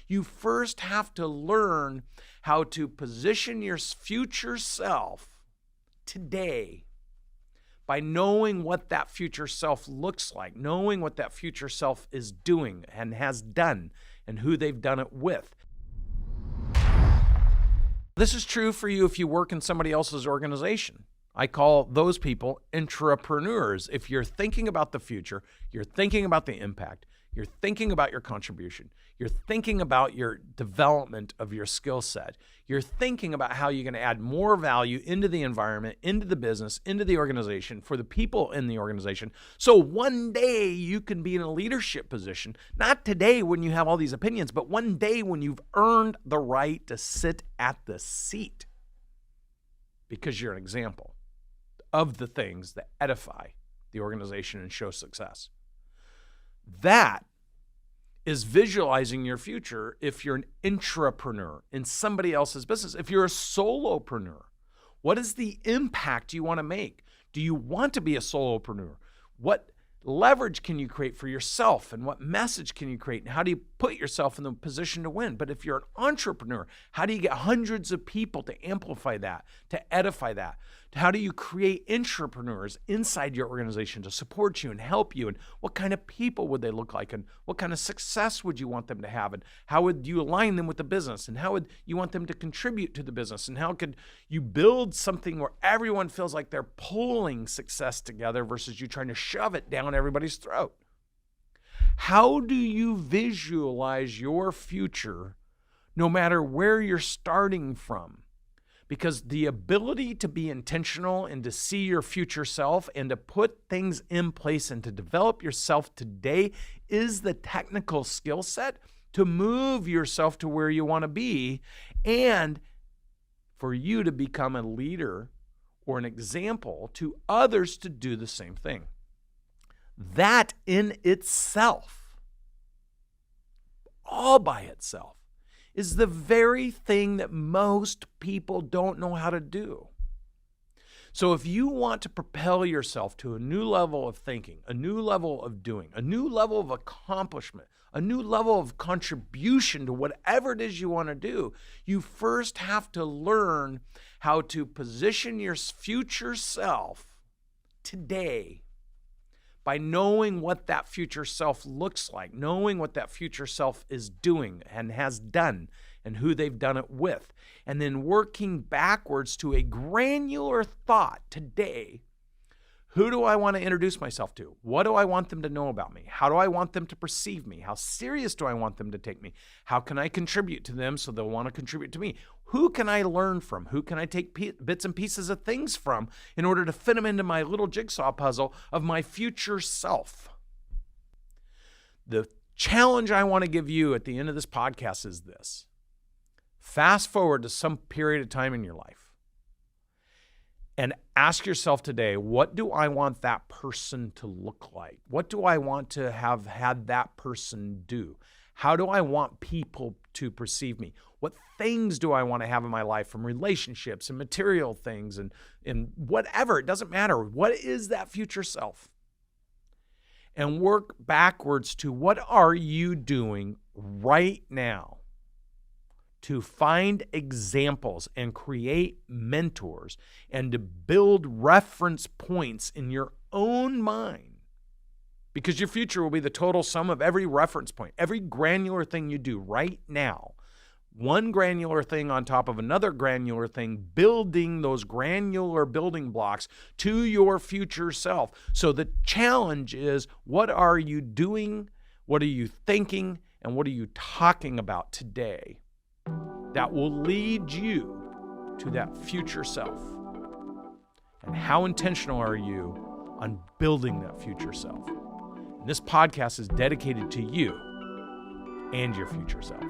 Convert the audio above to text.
You first have to learn how to position your future self today by knowing what that future self looks like, knowing what that future self is doing and has done and who they've done it with. This is true for you if you work in somebody else's organization. I call those people intrapreneurs. If you're thinking about the future, you're thinking about the impact, you're thinking about your contribution, you're thinking about your development of your skill set, you're thinking about how you're going to add more value into the environment, into the business, into the organization, for the people in the organization. So one day you can be in a leadership position, not today when you have all these opinions, but one day when you've earned the right to sit at the seat because you're an example of the things that edify the organization and show success. That is visualizing your future if you're an intrapreneur in somebody else's business. If you're a solopreneur, what is the impact you want to make? Do you want to be a solopreneur? What leverage can you create for yourself, and what message can you create, and how do you put yourself in the position to win? But if you're an entrepreneur, how do you get hundreds of people to amplify that, to edify that? How do you create entrepreneurs inside your organization to support you and help you? And what kind of people would they look like? And what kind of success would you want them to have? And how would you align them with the business? And how would you want them to contribute to the business? And how could you build something where everyone feels like they're pulling success together versus you trying to shove it down everybody's throat? How do you visualize your future no matter where you're starting from? Because the ability to be intentional and to see your future self and to put things in place and to develop yourself today is the technical skill set to move yourself to where you want to be, and for you to become a leader or an example to others to do the same thing. That in itself, all by itself, is the very thing that most people don't know how to do. So if you want to propel yourself to a new level of thinking, a new level of doing, a new level of accomplishment, a new level of contribution to whatever it is you want to do, you first have to learn how to position your future self today by knowing what that future self looks like, knowing what that future self is doing and has done and who they've done it with, and then working backwards to a granular thought today. Who do I want to introduce myself to? What do I want them to know about me? How do I want them to perceive me? How serious do I want them to take me? How can I contribute to them so they'll want to contribute to me? Who can I learn from? Who can I take bits and pieces of things from in order to fit them into my little jigsaw puzzle of my future self? The challenge I want to give you at the end of this podcast is this. Fast forward to some period of time in your life and ask yourself today, what do I want that person to look like? What do I want to have had that person do? How do I want people to perceive me? What things do I want to have in my life, from relationships and material things and whatever? It doesn't matter. What is that future self? And work backwards to what are you doing right now to find examples and create mentors and to build reference points in your own mind. Because your future will be the total sum of every reference point, every granular thing you do right now. One granular thing on top of another granular thing, building those granular building blocks to your future self. So the challenge is, what are you doing? What are you thinking? And what are you talking about today that will lead you to that future self? And how intentional are you on building that future self? And this podcast is dedicated to you and your future self.